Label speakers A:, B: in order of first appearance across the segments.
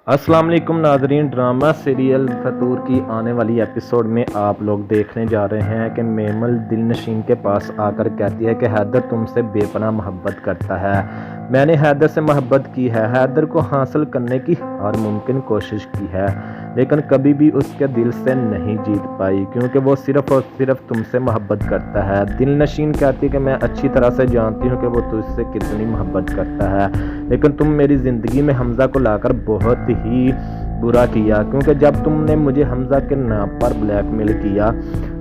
A: अस्सलाम वालेकुम नाजरीन। ड्रामा सीरियल फतूर की आने वाली एपिसोड में आप लोग देखने जा रहे हैं कि मेमल दिलनशीन के पास आकर कहती है कि हैदर तुमसे बेपनाह मोहब्बत करता है। मैंने हैदर से मोहब्बत की है, हैदर को हासिल करने की हर मुमकिन कोशिश की है, लेकिन कभी भी उसके दिल से नहीं जीत पाई क्योंकि वो सिर्फ़ और सिर्फ तुमसे मोहब्बत करता है। दिलनशीन कहती है कि मैं अच्छी तरह से जानती हूँ कि वो तुझसे कितनी मोहब्बत करता है, लेकिन तुम मेरी ज़िंदगी में हमज़ा को लाकर बहुत ही बुरा किया क्योंकि जब तुमने मुझे हमज़ा के नाम पर ब्लैकमेल किया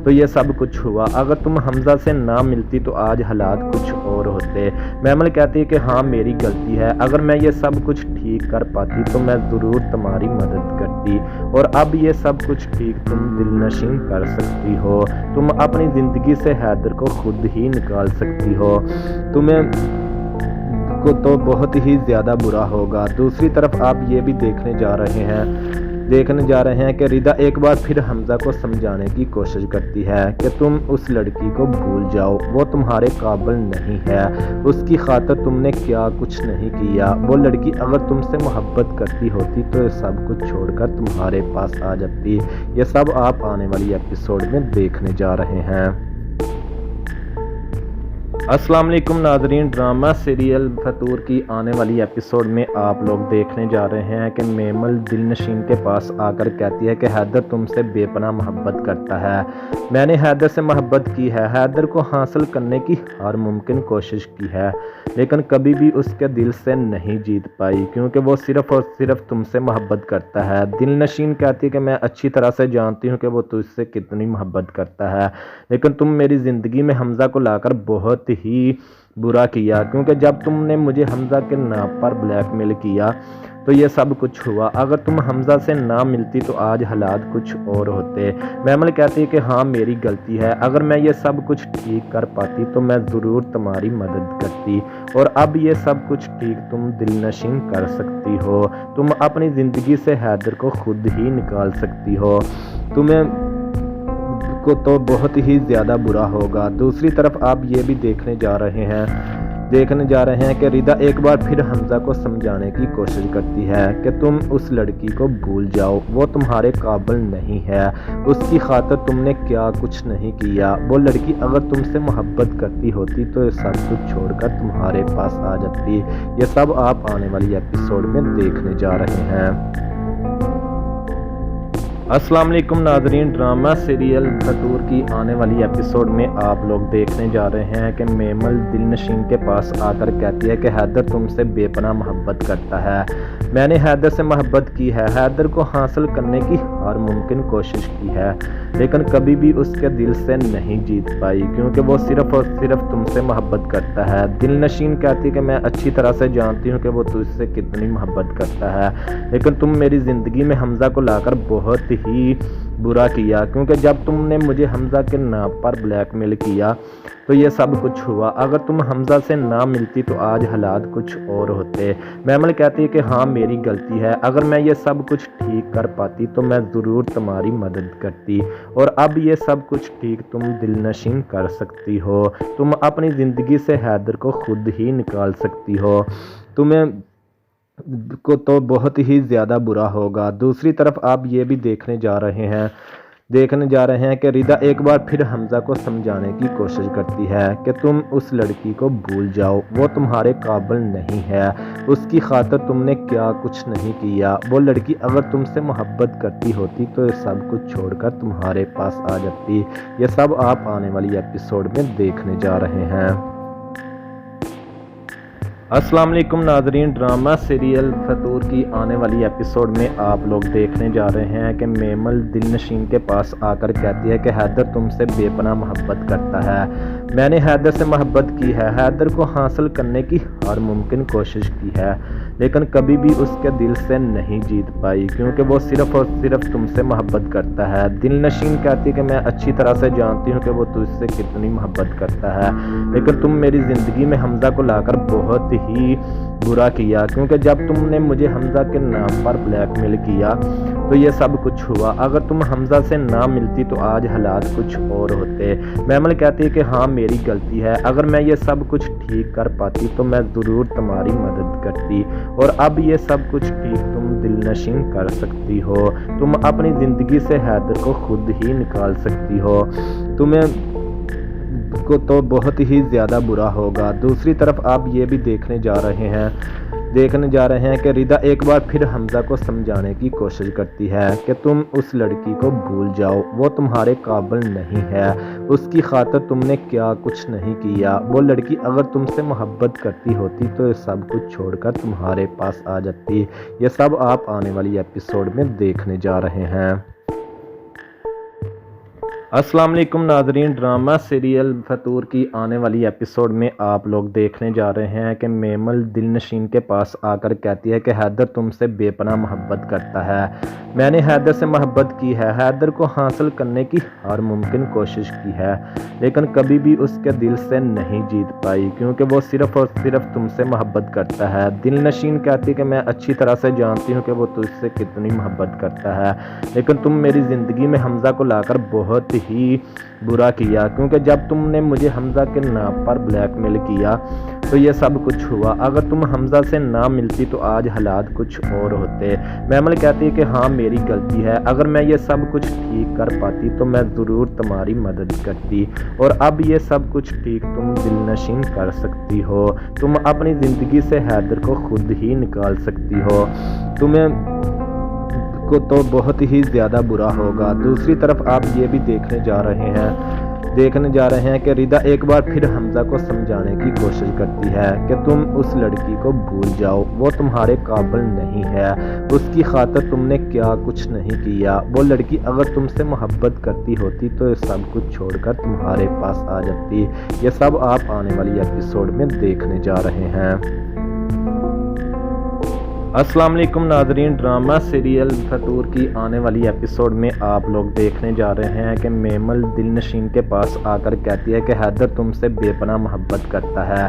A: तो ये सब कुछ हुआ। अगर तुम हमज़ा से ना मिलती तो आज हालात कुछ और होते। मेमल कहती है कि हाँ मेरी गलती है, अगर मैं ये सब कुछ ठीक कर पाती तो मैं ज़रूर तुम्हारी मदद करती, और अब ये सब कुछ ठीक तुम दिलनशीन कर सकती हो। तुम अपनी ज़िंदगी से हैदर को खुद ही निकाल सकती हो, तुम्हें को तो बहुत ही ज़्यादा बुरा होगा। दूसरी तरफ आप ये भी देखने जा रहे हैं कि रिदा एक बार फिर हमज़ा को समझाने की कोशिश करती है कि तुम उस लड़की को भूल जाओ, वो तुम्हारे काबिल नहीं है, उसकी खातिर तुमने क्या कुछ नहीं किया। वो लड़की अगर तुमसे मोहब्बत करती होती तो ये सब कुछ छोड़कर तुम्हारे पास आ जाती। ये सब आप आने वाली एपिसोड में देखने जा रहे हैं। अस्सलाम वालेकुम नाजरीन। ड्रामा सीरियल फतूर की आने वाली एपिसोड में आप लोग देखने जा रहे हैं कि मेमल दिलनशीन के पास आकर कहती है कि हैदर तुमसे बेपनाह मोहब्बत करता है। मैंने हैदर से मोहब्बत की है, हैदर को हासिल करने की हर मुमकिन कोशिश की है, लेकिन कभी भी उसके दिल से नहीं जीत पाई क्योंकि वो सिर्फ़ और सिर्फ तुमसे मोहब्बत करता है। दिलनशीन कहती है कि मैं अच्छी तरह से जानती हूँ कि वो तुझसे कितनी मोहब्बत करता है, लेकिन तुम मेरी ज़िंदगी में हमज़ा को लाकर बहुत ही बुरा किया क्योंकि जब तुमने मुझे हमज़ा के नाम पर ब्लैकमेल किया तो ये सब कुछ हुआ। अगर तुम हमज़ा से ना मिलती तो आज हालात कुछ और होते। मेमल कहती है कि हाँ मेरी गलती है, अगर मैं ये सब कुछ ठीक कर पाती तो मैं ज़रूर तुम्हारी मदद करती, और अब ये सब कुछ ठीक तुम दिलनशीन कर सकती हो। तुम अपनी ज़िंदगी से हैदर को खुद ही निकाल सकती हो, तुम्हें को तो बहुत ही ज़्यादा बुरा होगा। दूसरी तरफ आप ये भी देखने जा रहे हैं कि रिदा एक बार फिर हमज़ा को समझाने की कोशिश करती है कि तुम उस लड़की को भूल जाओ, वो तुम्हारे काबिल नहीं है, उसकी खातिर तुमने क्या कुछ नहीं किया। वो लड़की अगर तुमसे मोहब्बत करती होती तो ये सब कुछ छोड़कर तुम्हारे पास आ जाती। ये सब आप आने वाली एपिसोड में देखने जा रहे हैं। अस्सलाम वालेकुम नाजरीन। ड्रामा सीरियल फतूर की आने वाली एपिसोड में आप लोग देखने जा रहे हैं कि मेमल दिलनशीन के पास आकर कहती है कि हैदर तुमसे बेपनाह मोहब्बत करता है। मैंने हैदर से मोहब्बत की है, हैदर को हासिल करने की हर मुमकिन कोशिश की है, लेकिन कभी भी उसके दिल से नहीं जीत पाई क्योंकि वो सिर्फ़ और सिर्फ तुमसे मोहब्बत करता है। दिलनशीन कहती है कि मैं अच्छी तरह से जानती हूँ कि वो तुझसे कितनी मोहब्बत करता है, लेकिन तुम मेरी ज़िंदगी में हमज़ा को लाकर बहुत ही बुरा किया क्योंकि जब तुमने मुझे हमज़ा के नाम पर ब्लैकमेल किया तो ये सब कुछ हुआ। अगर तुम हमज़ा से ना मिलती तो आज हालात कुछ और होते। मेमल कहती है कि हाँ मेरी गलती है, अगर मैं ये सब कुछ ठीक कर पाती तो मैं ज़रूर तुम्हारी मदद करती, और अब ये सब कुछ ठीक तुम दिलनशीन कर सकती हो। तुम अपनी ज़िंदगी से हैदर को खुद ही निकाल सकती हो, तुम्हें को तो बहुत ही ज़्यादा बुरा होगा। दूसरी तरफ आप ये भी देखने जा रहे हैं कि रिदा एक बार फिर हमज़ा को समझाने की कोशिश करती है कि तुम उस लड़की को भूल जाओ, वो तुम्हारे काबिल नहीं है, उसकी खातिर तुमने क्या कुछ नहीं किया। वो लड़की अगर तुमसे मोहब्बत करती होती तो ये सब कुछ छोड़कर तुम्हारे पास आ जाती। ये सब आप आने वाली एपिसोड में देखने जा रहे हैं। अस्सलाम वालेकुम नाजरीन। ड्रामा सीरियल फतूर की आने वाली एपिसोड में आप लोग देखने जा रहे हैं कि मेमल दिलनशीन के पास आकर कहती है कि हैदर तुमसे बेपनाह मोहब्बत करता है। मैंने हैदर से मोहब्बत की है, हैदर को हासिल करने की हर मुमकिन कोशिश की है, लेकिन कभी भी उसके दिल से नहीं जीत पाई क्योंकि वो सिर्फ़ और सिर्फ तुमसे मोहब्बत करता है। दिलनशीन कहती है कि मैं अच्छी तरह से जानती हूँ कि वो तुझसे कितनी मोहब्बत करता है, लेकिन तुम मेरी ज़िंदगी में हमज़ा को लाकर बहुत ही बुरा किया क्योंकि जब तुमने मुझे हमज़ा के नाम पर ब्लैकमेल किया तो ये सब कुछ हुआ। अगर तुम हमज़ा से ना मिलती तो आज हालात कुछ और होते। मेमल कहती है कि हाँ میری غلطی ہے, اگر میں یہ سب کچھ ٹھیک کر پاتی تو میں ضرور تمہاری مدد کرتی, اور اب یہ سب کچھ ٹھیک تم دل نشین کر سکتی ہو. تم اپنی زندگی سے حیدر کو خود ہی نکال سکتی ہو. تمہیں کو تو بہت ہی زیادہ برا ہوگا. دوسری طرف آپ یہ بھی دیکھنے جا رہے ہیں کہ ردا ایک بار پھر حمزہ کو سمجھانے کی کوشش کرتی ہے کہ تم اس لڑکی کو بھول جاؤ, وہ تمہارے قابل نہیں ہے, اس کی خاطر تم نے کیا کچھ نہیں کیا. وہ لڑکی اگر تم سے محبت کرتی ہوتی تو یہ سب کچھ چھوڑ کر تمہارے پاس آ جاتی. یہ سب آپ آنے والی ایپیسوڈ میں دیکھنے جا رہے ہیں. السلام علیکم ناظرین, ڈرامہ سیریل فتور کی آنے والی ایپیسوڈ میں آپ لوگ دیکھنے جا رہے ہیں کہ میمل دل نشین کے پاس آ کر کہتی ہے کہ حیدر تم سے بے پناہ محبت کرتا ہے. میں نے حیدر سے محبت کی ہے, حیدر کو حاصل کرنے کی ہر ممکن کوشش کی ہے, لیکن کبھی بھی اس کے دل سے نہیں جیت پائی کیونکہ وہ صرف اور صرف تم سے محبت کرتا ہے. دل نشین کہتی کہ میں اچھی طرح سے جانتی ہوں کہ وہ تجھ سے کتنی محبت کرتا ہے, لیکن تم میری زندگی میں حمزہ کو لا کر بہت ہی برا کیا, کیونکہ جب تم نے مجھے حمزہ کے نام پر بلیک میل کیا تو یہ سب کچھ ہوا. اگر تم حمزہ سے نہ ملتی تو آج حالات کچھ اور ہوتے. میمل کہتی ہے کہ ہاں میری غلطی ہے, اگر میں یہ سب کچھ ٹھیک کر پاتی تو میں ضرور تمہاری مدد کرتی, اور اب یہ سب کچھ ٹھیک تم دل نشین کر سکتی ہو. تم اپنی زندگی سے حیدر کو خود ہی نکال سکتی ہو. تمہیں کو تو بہت ہی زیادہ برا ہوگا. دوسری طرف آپ یہ بھی دیکھنے جا رہے ہیں کہ ردا ایک بار پھر حمزہ کو سمجھانے کی کوشش کرتی ہے کہ تم اس لڑکی کو بھول جاؤ, وہ تمہارے قابل نہیں ہے, اس کی خاطر تم نے کیا کچھ نہیں کیا. وہ لڑکی اگر تم سے محبت کرتی ہوتی تو یہ سب کچھ چھوڑ کر تمہارے پاس آ جاتی. یہ سب آپ آنے والی ایپیسوڈ میں دیکھنے جا رہے ہیں. السلام علیکم ناظرین, ڈرامہ سیریل فتور کی آنے والی ایپیسوڈ میں آپ لوگ دیکھنے جا رہے ہیں کہ میمل دل نشین کے پاس آ کر کہتی ہے کہ حیدر تم سے بے پناہ محبت کرتا ہے.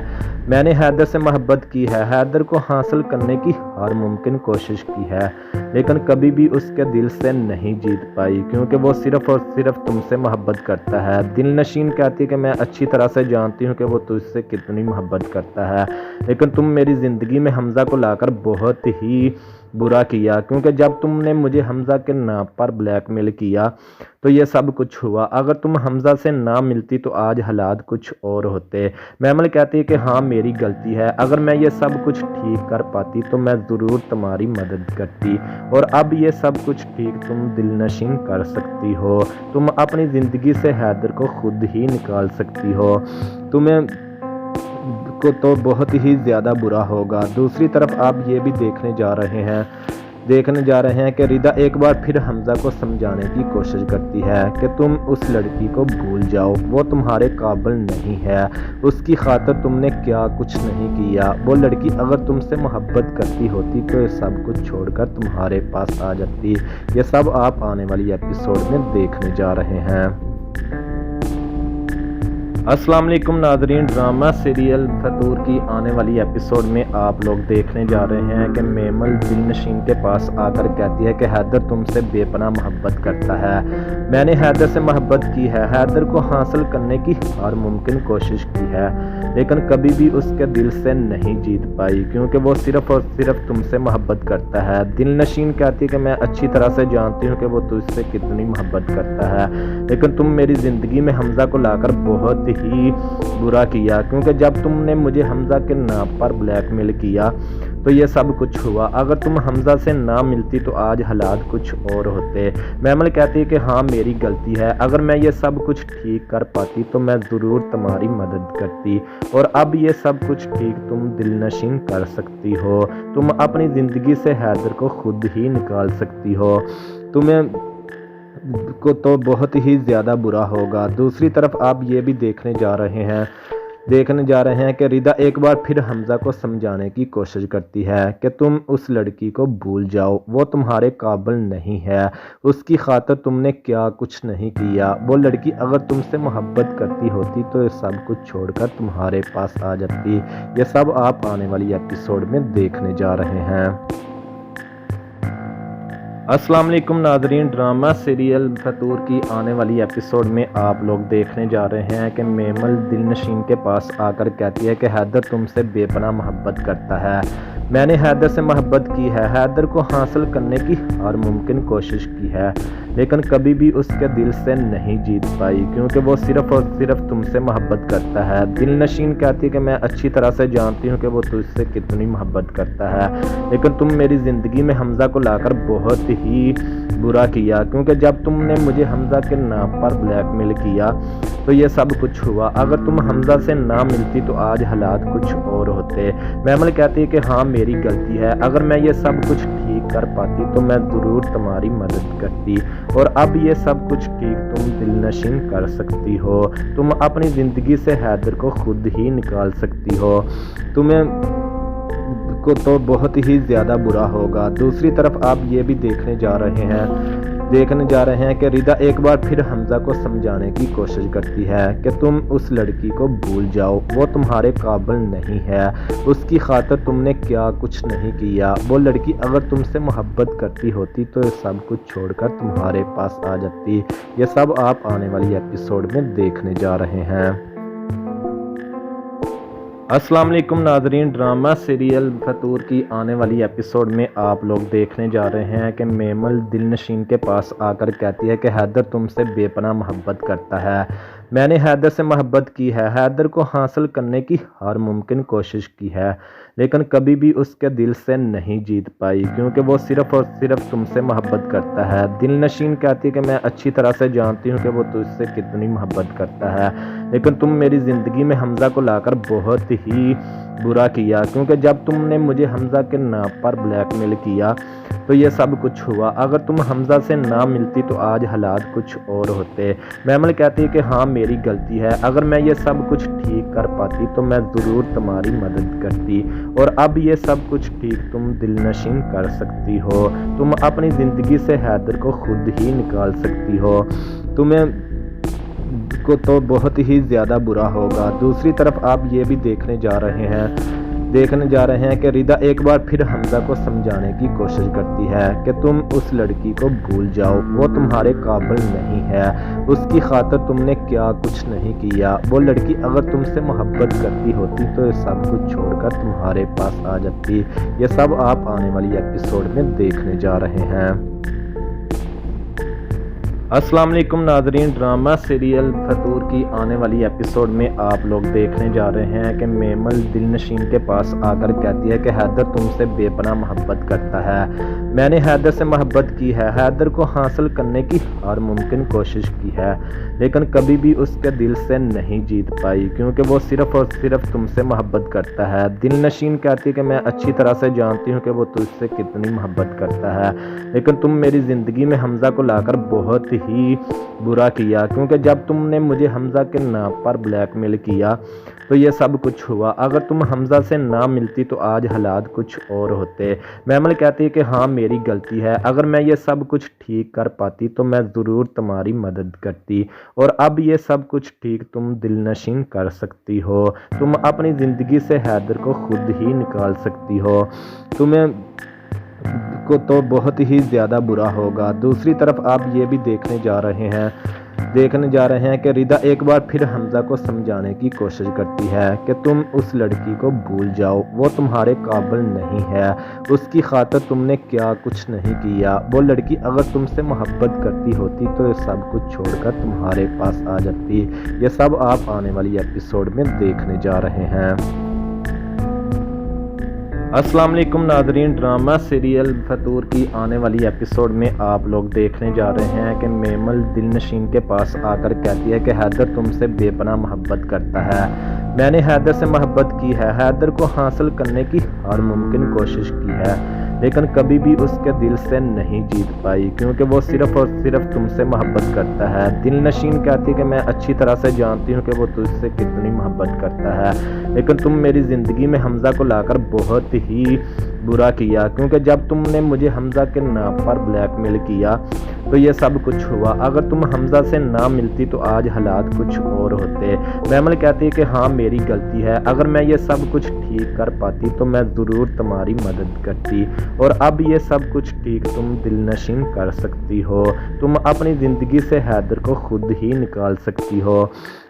A: میں نے حیدر سے محبت کی ہے, حیدر کو حاصل کرنے کی ہر ممکن کوشش کی ہے, لیکن کبھی بھی اس کے دل سے نہیں جیت پائی کیونکہ وہ صرف اور صرف تم سے محبت کرتا ہے. دل نشین کہتی ہے کہ میں اچھی طرح سے جانتی ہوں کہ وہ تجھ سے کتنی محبت کرتا ہے, لیکن تم میری زندگی میں حمزہ کو لا کر بہت ہی برا کیا, کیونکہ جب تم نے مجھے حمزہ کے نام پر بلیک میل کیا تو یہ سب کچھ ہوا. اگر تم حمزہ سے نہ ملتی تو آج حالات کچھ اور ہوتے. میمل کہتی ہے کہ ہاں میری غلطی ہے, اگر میں یہ سب کچھ ٹھیک کر پاتی تو میں ضرور تمہاری مدد کرتی, اور اب یہ سب کچھ ٹھیک تم دل نشین کر سکتی ہو. تم اپنی زندگی سے حیدر کو خود ہی نکال سکتی ہو. تمہیں کو تو بہت ہی زیادہ برا ہوگا. دوسری طرف آپ یہ بھی دیکھنے جا رہے ہیں کہ ردا ایک بار پھر حمزہ کو سمجھانے کی کوشش کرتی ہے کہ تم اس لڑکی کو بھول جاؤ, وہ تمہارے قابل نہیں ہے, اس کی خاطر تم نے کیا کچھ نہیں کیا. وہ لڑکی اگر تم سے محبت کرتی ہوتی تو یہ سب کچھ چھوڑ کر تمہارے پاس آ جاتی. یہ سب آپ آنے والی ایپیسوڈ میں دیکھنے جا رہے ہیں. السلام علیکم ناظرین, ڈرامہ سیریل فتور کی آنے والی ایپیسوڈ میں آپ لوگ دیکھنے جا رہے ہیں کہ میمل دل نشین کے پاس آ کر کہتی ہے کہ حیدر تم سے بے پناہ محبت کرتا ہے. میں نے حیدر سے محبت کی ہے, حیدر کو حاصل کرنے کی ہر ممکن کوشش کی ہے, لیکن کبھی بھی اس کے دل سے نہیں جیت پائی کیونکہ وہ صرف اور صرف تم سے محبت کرتا ہے. دل نشین کہتی ہے کہ میں اچھی طرح سے جانتی ہوں کہ وہ تجھ سے کتنی محبت کرتا ہے, لیکن تم میری زندگی میں حمزہ کو لا کر بہت ہی برا کیا, کیونکہ جب تم نے مجھے حمزہ کے نام پر بلیک میل کیا تو یہ سب کچھ ہوا. اگر تم حمزہ سے نہ ملتی تو آج حالات کچھ اور ہوتے. میمل کہتی ہے کہ ہاں میری غلطی ہے, اگر میں یہ سب کچھ ٹھیک کر پاتی تو میں ضرور تمہاری مدد کرتی, اور اب یہ سب کچھ ٹھیک تم دل نشین کر سکتی ہو. تم اپنی زندگی سے حیدر کو خود ہی نکال سکتی ہو. تمہیں کو تو بہت ہی زیادہ برا ہوگا. دوسری طرف آپ یہ بھی دیکھنے جا رہے ہیں کہ ردا ایک بار پھر حمزہ کو سمجھانے کی کوشش کرتی ہے کہ تم اس لڑکی کو بھول جاؤ, وہ تمہارے قابل نہیں ہے, اس کی خاطر تم نے کیا کچھ نہیں کیا. وہ لڑکی اگر تم سے محبت کرتی ہوتی تو یہ سب کچھ چھوڑ کر تمہارے پاس آ جاتی. یہ سب آپ آنے والی ایپیسوڈ میں دیکھنے جا رہے ہیں. अस्सलाम वालेकुम नाज़रीन, ड्रामा सीरियल फतूर की आने वाली एपिसोड में आप लोग देखने जा रहे हैं कि मेमल दिलनशीन के पास आकर कहती है कि हैदर तुमसे बेपनाह मोहब्बत करता है। मैंने हैदर से मोहब्बत की है, हैदर को हासिल करने की हर मुमकिन कोशिश की है, लेकिन कभी भी उसके दिल से नहीं जीत पाई क्योंकि वो सिर्फ़ और सिर्फ तुमसे मोहब्बत करता है। दिलनशीन कहती है कि मैं अच्छी तरह से जानती हूँ कि वो तुझसे कितनी मोहब्बत करता है, लेकिन तुम मेरी ज़िंदगी में हमज़ा को लाकर बहुत ही बुरा किया क्योंकि जब तुमने मुझे हमज़ा के नाम पर ब्लैकमेल किया तो ये सब कुछ हुआ। अगर तुम हमज़ा से ना मिलती तो आज हालात कुछ और होते। मेमल कहती है कि हाँ मेरी गलती है, अगर मैं ये सब कुछ ठीक कर पाती तो मैं ज़रूर तुम्हारी मदद करती, और अब ये सब कुछ ठीक तुम दिलनशीन कर सकती हो। तुम अपनी ज़िंदगी से हैदर को खुद ही निकाल सकती हो, तुम्हें को तो बहुत ही ज़्यादा बुरा होगा। दूसरी तरफ आप ये भी देखने जा रहे हैं कि रिदा एक बार फिर हमज़ा को समझाने की कोशिश करती है कि तुम उस लड़की को भूल जाओ, वो तुम्हारे काबिल नहीं है, उसकी खातिर तुमने क्या कुछ नहीं किया। वो लड़की अगर तुमसे मोहब्बत करती होती तो ये सब कुछ छोड़कर तुम्हारे पास आ जाती। ये सब आप आने वाली एपिसोड में देखने जा रहे हैं। अस्सलाम वालेकुम नाज़रीन, ड्रामा सीरियल फतूर की आने वाली एपिसोड में आप लोग देखने जा रहे हैं कि मेमल दिलनशीन के पास आकर कहती है कि हैदर तुमसे बेपनाह मोहब्बत करता है। मैंने हैदर से मोहब्बत की है, हैदर को हासिल करने की हर मुमकिन कोशिश की है, लेकिन कभी भी उसके दिल से नहीं जीत पाई क्योंकि वो सिर्फ़ और सिर्फ तुमसे मोहब्बत करता है। दिलनशीन कहती है कि मैं अच्छी तरह से जानती हूँ कि वो तुझसे कितनी मोहब्बत करता है, लेकिन तुम मेरी ज़िंदगी में हमज़ा को लाकर बहुत ही बुरा किया क्योंकि जब तुमने मुझे हमज़ा के नाम पर ब्लैकमेल किया तो ये सब कुछ हुआ। अगर तुम हमज़ा से ना मिलती तो आज हालात कुछ और होते। मेमल कहती है कि हाँ मेरी गलती है, अगर मैं ये सब कुछ ठीक कर पाती तो मैं ज़रूर तुम्हारी मदद करती, और अब ये सब कुछ ठीक तुम दिलनशीन कर सकती हो। तुम अपनी ज़िंदगी से हैदर को खुद ही निकाल सकती हो, तुम्हें को तो बहुत ही ज़्यादा बुरा होगा। दूसरी तरफ आप ये भी देखने जा रहे हैं कि रिदा एक बार फिर हमज़ा को समझाने की कोशिश करती है कि तुम उस लड़की को भूल जाओ, वो तुम्हारे काबिल नहीं है, उसकी खातिर तुमने क्या कुछ नहीं किया। वो लड़की अगर तुमसे मोहब्बत करती होती तो ये सब कुछ छोड़कर तुम्हारे पास आ जाती। ये सब आप आने वाली एपिसोड में देखने जा रहे हैं। अस्सलाम वालेकुम नाज़रीन, ड्रामा सीरियल फतूर की आने वाली एपिसोड में आप लोग देखने जा रहे हैं कि मेमल दिलनशीन के पास आकर कहती है कि हैदर तुमसे बेपनाह मोहब्बत करता है। मैंने हैदर से मोहब्बत की है, हैदर को हासिल करने की हर मुमकिन कोशिश की है, लेकिन कभी भी उसके दिल से नहीं जीत पाई क्योंकि वो सिर्फ़ और सिर्फ तुमसे मोहब्बत करता है। दिलनशीन कहती है कि मैं अच्छी तरह से जानती हूँ कि वो तुझसे कितनी मोहब्बत करता है, लेकिन तुम मेरी ज़िंदगी में हमज़ा को लाकर बहुत ही बुरा किया क्योंकि जब तुमने मुझे हमज़ा के नाम पर ब्लैकमेल किया तो ये सब कुछ हुआ। अगर तुम हमज़ा से ना मिलती तो आज हालात कुछ और होते। मेमल कहती है कि हाँ मेरी गलती है, अगर मैं ये सब कुछ ठीक कर पाती तो मैं ज़रूर तुम्हारी मदद करती, और अब ये सब कुछ ठीक तुम दिलनशीन कर सकती हो। तुम अपनी ज़िंदगी से हैदर को खुद ही निकाल सकती हो, तुम्हें को तो बहुत ही ज़्यादा बुरा होगा। दूसरी तरफ आप ये भी देखने जा रहे हैं कि रिदा एक बार फिर हमज़ा को समझाने की कोशिश करती है कि तुम उस लड़की को भूल जाओ, वो तुम्हारे काबिल नहीं है, उसकी खातिर तुमने क्या कुछ नहीं किया। वो लड़की अगर तुमसे मोहब्बत करती होती तो ये सब कुछ छोड़कर तुम्हारे पास आ जाती। ये सब आप आने वाली एपिसोड में देखने जा रहे हैं। अस्सलाम वालेकुम नाज़रीन, ड्रामा सीरियल फतूर की आने वाली एपिसोड में आप लोग देखने जा रहे हैं कि मेमल दिलनशीन के पास आकर कहती है कि हैदर तुमसे बेपनाह मोहब्बत करता है। मैंने हैदर से मोहब्बत की है, हैदर को हासिल करने की हर मुमकिन कोशिश की है, लेकिन कभी भी उसके दिल से नहीं जीत पाई क्योंकि वो सिर्फ़ और सिर्फ तुमसे मोहब्बत करता है। दिलनशीन कहती है कि मैं अच्छी तरह से जानती हूँ कि वो तुझसे कितनी मोहब्बत करता है, लेकिन तुम मेरी ज़िंदगी में हमज़ा को लाकर बहुत ही برا کیا، کیونکہ جب تم نے مجھے حمزہ کے نام پر بلیک میل کیا تو یہ سب کچھ ہوا۔ اگر تم حمزہ سے نہ ملتی تو آج حالات کچھ اور ہوتے۔ میمل کہتی ہے کہ ہاں میری غلطی ہے، اگر میں یہ سب کچھ ٹھیک کر پاتی تو میں ضرور تمہاری مدد کرتی، اور اب یہ سب کچھ ٹھیک تم دل نشین کر سکتی ہو۔ تم اپنی زندگی سے حیدر کو خود ہی نکال سکتی ہو۔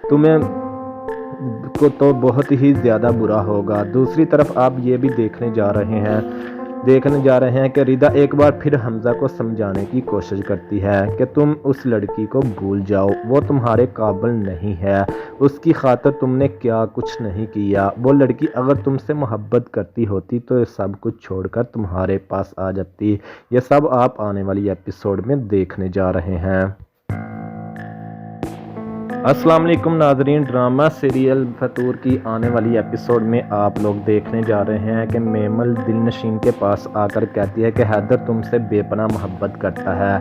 A: تمہیں کو تو بہت ہی زیادہ برا ہوگا۔ دوسری طرف آپ یہ بھی دیکھنے جا رہے ہیں کہ ردا ایک بار پھر حمزہ کو سمجھانے کی کوشش کرتی ہے کہ تم اس لڑکی کو بھول جاؤ، وہ تمہارے قابل نہیں ہے، اس کی خاطر تم نے کیا کچھ نہیں کیا۔ وہ لڑکی اگر تم سے محبت کرتی ہوتی تو یہ سب کچھ چھوڑ کر تمہارے پاس آ جاتی۔ یہ سب آپ آنے والی ایپیسوڈ میں دیکھنے جا رہے ہیں۔ السلام علیکم ناظرین، ڈرامہ سیریل فتور کی آنے والی ایپیسوڈ میں آپ لوگ دیکھنے جا رہے ہیں کہ میمل دل نشین کے پاس آ کر کہتی ہے کہ حیدر تم سے بے پناہ محبت کرتا ہے۔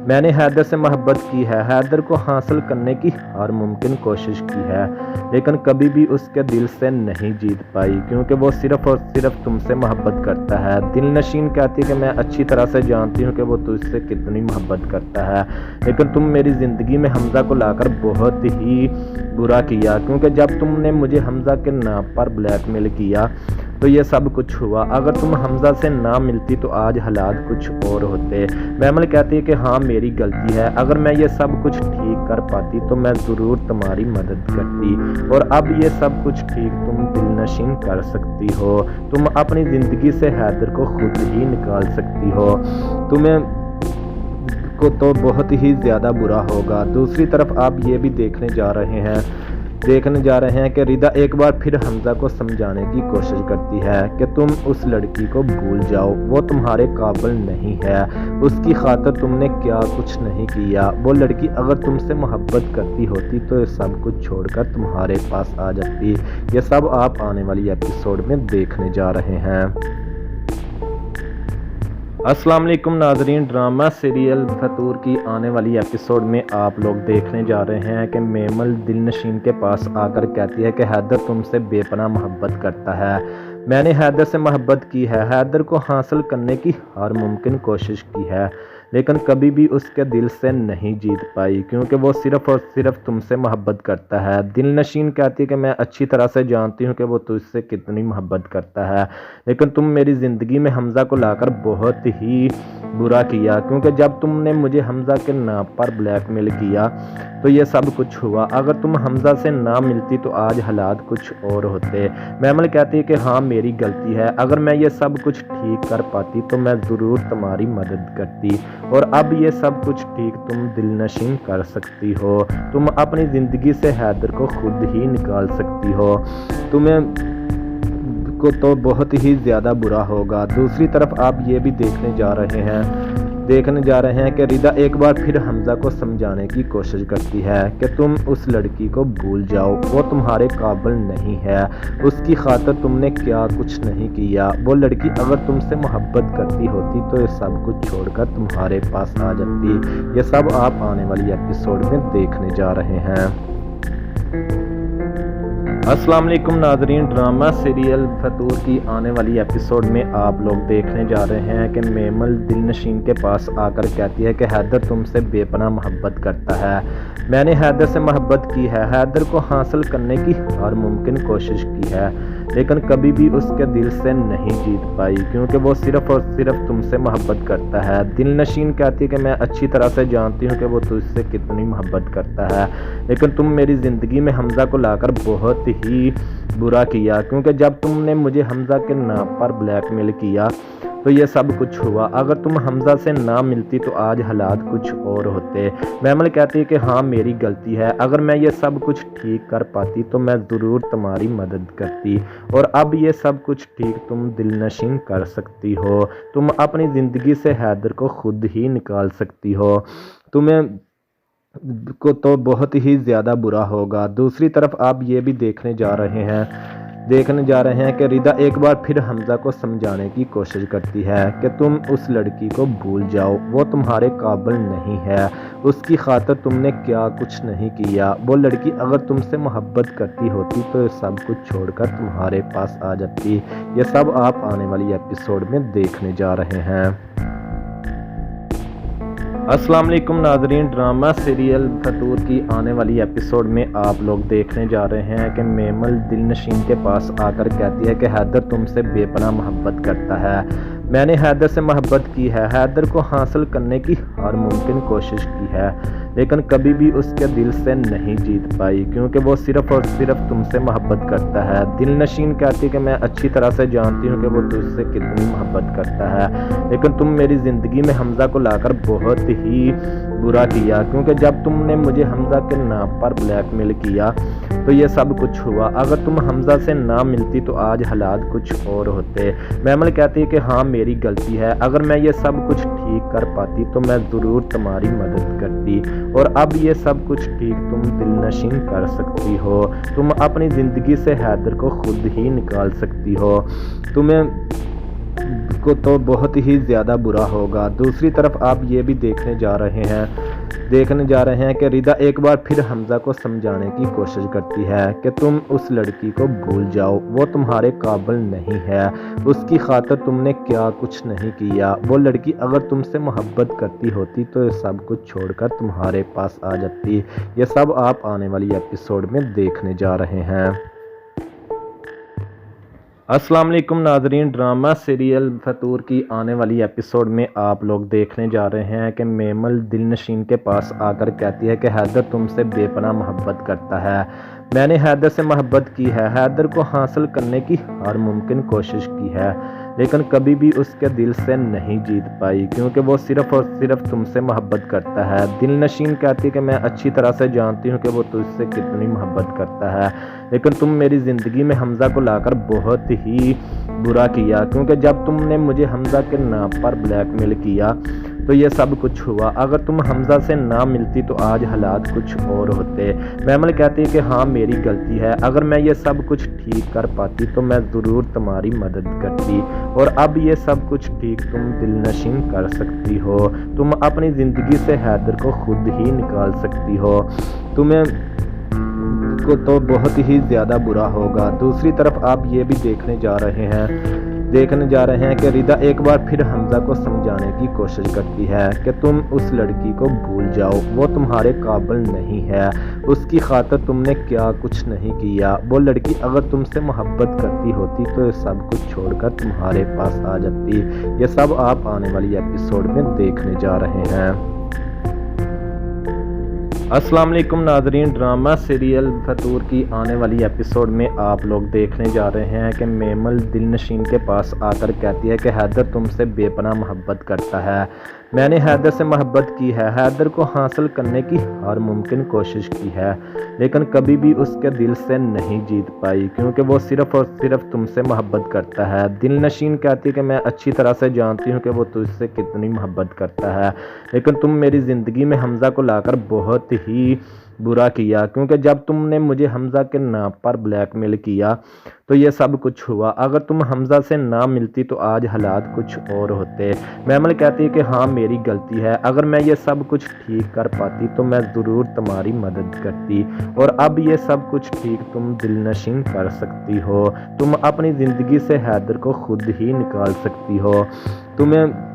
A: میں نے حیدر سے محبت کی ہے، حیدر کو حاصل کرنے کی ہر ممکن کوشش کی ہے، لیکن کبھی بھی اس کے دل سے نہیں جیت پائی، کیونکہ وہ صرف اور صرف تم سے محبت کرتا ہے۔ دل نشین کہتی ہے کہ میں اچھی طرح سے جانتی ہوں کہ وہ تجھ سے کتنی محبت کرتا ہے، لیکن تم میری زندگی میں حمزہ کو لا کر بہت ہی برا کیا، کیونکہ جب تم نے مجھے حمزہ کے نام پر بلیک میل کیا تو یہ سب کچھ ہوا۔ اگر تم حمزہ سے نہ ملتی تو آج حالات کچھ اور ہوتے۔ میمل کہتی ہے کہ ہاں میری غلطی ہے، اگر میں یہ سب کچھ ٹھیک کر پاتی تو میں ضرور تمہاری مدد کرتی، اور اب یہ سب کچھ ٹھیک تم دل نشین کر سکتی ہو۔ تم اپنی زندگی سے حیدر کو خود ہی نکال سکتی ہو۔ تمہیں کو تو بہت ہی زیادہ برا ہوگا۔ دوسری طرف آپ یہ بھی دیکھنے جا رہے ہیں کہ ردا ایک بار پھر حمزہ کو سمجھانے کی کوشش کرتی ہے کہ تم اس لڑکی کو بھول جاؤ، وہ تمہارے قابل نہیں ہے، اس کی خاطر تم نے کیا کچھ نہیں کیا۔ وہ لڑکی اگر تم سے محبت کرتی ہوتی تو یہ سب کچھ چھوڑ کر تمہارے پاس آ جاتی۔ یہ سب آپ آنے والی ایپیسوڈ میں دیکھنے جا رہے ہیں۔ السلام علیکم ناظرین، ڈرامہ سیریل فتور کی آنے والی ایپیسوڈ میں آپ لوگ دیکھنے جا رہے ہیں کہ میمل دل نشین کے پاس آ کر کہتی ہے کہ حیدر تم سے بے پناہ محبت کرتا ہے۔ میں نے حیدر سے محبت کی ہے، حیدر کو حاصل کرنے کی ہر ممکن کوشش کی ہے، لیکن کبھی بھی اس کے دل سے نہیں جیت پائی، کیونکہ وہ صرف اور صرف تم سے محبت کرتا ہے۔ دل نشین کہتی ہے کہ میں اچھی طرح سے جانتی ہوں کہ وہ تجھ سے کتنی محبت کرتا ہے، لیکن تم میری زندگی میں حمزہ کو لا کر بہت ہی برا کیا، کیونکہ جب تم نے مجھے حمزہ کے نام پر بلیک میل کیا تو یہ سب کچھ ہوا۔ اگر تم حمزہ سے نہ ملتی تو آج حالات کچھ اور ہوتے۔ میمل کہتی ہے کہ ہاں میری غلطی ہے، اگر میں یہ سب کچھ ٹھیک کر پاتی تو میں ضرور تمہاری مدد کرتی، اور اب یہ سب کچھ ٹھیک تم دل نشین کر سکتی ہو۔ تم اپنی زندگی سے حیدر کو خود ہی نکال سکتی ہو۔ تمہیں کو تو بہت ہی زیادہ برا ہوگا۔ دوسری طرف آپ یہ بھی دیکھنے جا رہے ہیں کہ ردا ایک بار پھر حمزہ کو سمجھانے کی کوشش کرتی ہے کہ تم اس لڑکی کو بھول جاؤ، وہ تمہارے قابل نہیں ہے، اس کی خاطر تم نے کیا کچھ نہیں کیا۔ وہ لڑکی اگر تم سے محبت کرتی ہوتی تو یہ سب کچھ چھوڑ کر تمہارے پاس آ جاتی۔ یہ سب آپ آنے والی ایپیسوڈ میں دیکھنے جا رہے ہیں۔ السلام علیکم ناظرین، ڈرامہ سیریل فتور کی آنے والی ایپیسوڈ میں آپ لوگ دیکھنے جا رہے ہیں کہ میمل دل نشین کے پاس آ کر کہتی ہے کہ حیدر تم سے بے پناہ محبت کرتا ہے۔ میں نے حیدر سے محبت کی ہے، حیدر کو حاصل کرنے کی ہر ممکن کوشش کی ہے، لیکن کبھی بھی اس کے دل سے نہیں جیت پائی، کیونکہ وہ صرف اور صرف تم سے محبت کرتا ہے۔ دل نشین کہتی ہے کہ میں اچھی طرح سے جانتی ہوں کہ وہ تجھ سے کتنی محبت کرتا ہے، لیکن تم میری زندگی میں حمزہ کو لا کر بہت ہی برا کیا، کیونکہ جب تم نے مجھے حمزہ کے نام پر بلیک میل کیا تو یہ سب کچھ ہوا۔ اگر تم حمزہ سے نہ ملتی تو آج حالات کچھ اور ہوتے۔ میمل کہتی ہے کہ ہاں میری غلطی ہے، اگر میں یہ سب کچھ ٹھیک کر پاتی تو میں ضرور تمہاری مدد کرتی، اور اب یہ سب کچھ ٹھیک تم دل نشین کر سکتی ہو۔ تم اپنی زندگی سے حیدر کو خود ہی نکال سکتی ہو۔ تمہیں کو تو بہت ہی زیادہ برا ہوگا۔ دوسری طرف آپ یہ بھی دیکھنے جا رہے ہیں देखने जा रहे हैं कि रिदा एक बार फिर हमजा को समझाने की कोशिश करती है कि तुम उस लड़की को भूल जाओ, वो तुम्हारे काबिल नहीं है, उसकी खातिर तुमने क्या कुछ नहीं किया। वो लड़की अगर तुमसे मोहब्बत करती होती तो ये सब कुछ छोड़कर तुम्हारे पास आ जाती। ये सब आप आने वाली एपिसोड में देखने जा रहे हैं। अस्सलाम वालेकुम नाजरीन, ड्रामा सीरियल फतूर की आने वाली एपिसोड में आप लोग देखने जा रहे हैं कि मेमल दिलनशीन के पास आकर कहती है कि हैदर तुमसे बेपनाह मोहब्बत करता है। मैंने हैदर से मोहब्बत की है, हैदर को हासिल करने की हर मुमकिन कोशिश की है, लेकिन कभी भी उसके दिल से नहीं जीत पाई, क्योंकि वो सिर्फ़ और सिर्फ तुमसे मोहब्बत करता है। दिलनशीन कहती है कि मैं अच्छी तरह से जानती हूँ कि वो तुझसे कितनी मोहब्बत करता है, लेकिन तुम मेरी ज़िंदगी में हमजा को लाकर बहुत ही बुरा किया, क्योंकि जब तुमने मुझे हमजा के नाम पर ब्लैकमेल किया तो ये सब कुछ हुआ। अगर तुम हमजा से ना मिलती तो आज हालात कुछ और होते। मेमल कहती है कि हाँ मेरी गलती है, अगर मैं ये सब कुछ ठीक कर पाती तो मैं ज़रूर तुम्हारी मदद करती, और अब ये सब कुछ ठीक तुम दिलनशीन कर सकती हो। तुम अपनी ज़िंदगी से हैदर को खुद ही निकाल सकती हो, तुम्हें को तो बहुत ही ज़्यादा बुरा होगा। दूसरी तरफ आप ये भी देखने जा रहे हैं कि रिदा एक बार फिर हमजा को समझाने की कोशिश करती है कि तुम उस लड़की को भूल जाओ, वो तुम्हारे काबिल नहीं है, उसकी खातिर तुमने क्या कुछ नहीं किया। वो लड़की अगर तुमसे मोहब्बत करती होती तो ये सब कुछ छोड़कर तुम्हारे पास आ जाती। ये सब आप आने वाली एपिसोड में देखने जा रहे हैं। अस्सलाम वालेकुम नाजरीन, ड्रामा सीरियल फतूर की आने वाली एपिसोड में आप लोग देखने जा रहे हैं कि मेमल दिलनशीन के पास आकर कहती है कि हैदर तुमसे बेपनाह मोहब्बत करता है। मैंने हैदर से मोहब्बत की है, हैदर को हासिल करने की हर मुमकिन कोशिश की है, लेकिन कभी भी उसके दिल से नहीं जीत पाई, क्योंकि वो सिर्फ़ और सिर्फ तुमसे मोहब्बत करता है। दिलनशीन कहती है कि मैं अच्छी तरह से जानती हूँ कि वो तुझसे कितनी मोहब्बत करता है, लेकिन तुम मेरी ज़िंदगी में हमजा को लाकर बहुत ही बुरा किया, क्योंकि जब तुमने मुझे हमजा के नाम पर ब्लैकमेल किया तो ये सब कुछ हुआ। अगर तुम हमजा से ना मिलती तो आज हालात कुछ और होते। मेमल कहती है कि हाँ मेरी गलती है, अगर मैं ये सब कुछ ठीक कर पाती तो मैं ज़रूर तुम्हारी मदद करती, और अब ये सब कुछ ठीक तुम दिलनशीन कर सकती हो। तुम अपनी ज़िंदगी से हैदर को खुद ही निकाल सकती हो, तुम्हें को तो बहुत ही ज़्यादा बुरा होगा। दूसरी तरफ आप ये भी देखने जा रहे हैं कि रिदा एक बार फिर हमजा को समझाने की कोशिश करती है कि तुम उस लड़की को भूल जाओ, वो तुम्हारे काबिल नहीं है, उसकी खातिर तुमने क्या कुछ नहीं किया। वो लड़की अगर तुमसे मोहब्बत करती होती तो ये सब कुछ छोड़कर तुम्हारे पास आ जाती। ये सब आप आने वाली एपिसोड में देखने जा रहे हैं। अस्सलाम वालेकुम नाजरीन, ड्रामा सीरियल फतूर की आने वाली एपिसोड में आप लोग देखने जा रहे हैं कि मेमल दिलनशीन के पास आकर कहती है कि हैदर तुमसे बेपनाह मोहब्बत करता है। मैंने हैदर से मोहब्बत की है, हैदर को हासिल करने की हर मुमकिन कोशिश की है, लेकिन कभी भी उसके दिल से नहीं जीत पाई, क्योंकि वो सिर्फ़ और सिर्फ तुमसे मोहब्बत करता है। दिलनशीन कहती है कि मैं अच्छी तरह से जानती हूँ कि वो तुझसे कितनी मोहब्बत करता है, लेकिन तुम मेरी ज़िंदगी में हमजा को लाकर बहुत ही बुरा किया, क्योंकि जब तुमने मुझे हमजा के नाम पर ब्लैकमेल किया तो ये सब कुछ हुआ। अगर तुम हमजा से ना मिलती तो आज हालात कुछ और होते। मेमल कहती है कि हाँ मेरी गलती है, अगर मैं ये सब कुछ ठीक कर पाती तो मैं ज़रूर तुम्हारी मदद करती, और अब ये सब कुछ ठीक तुम दिलनशीन कर सकती हो। तुम अपनी ज़िंदगी से हैदर को खुद ही निकाल सकती हो, तुम्हें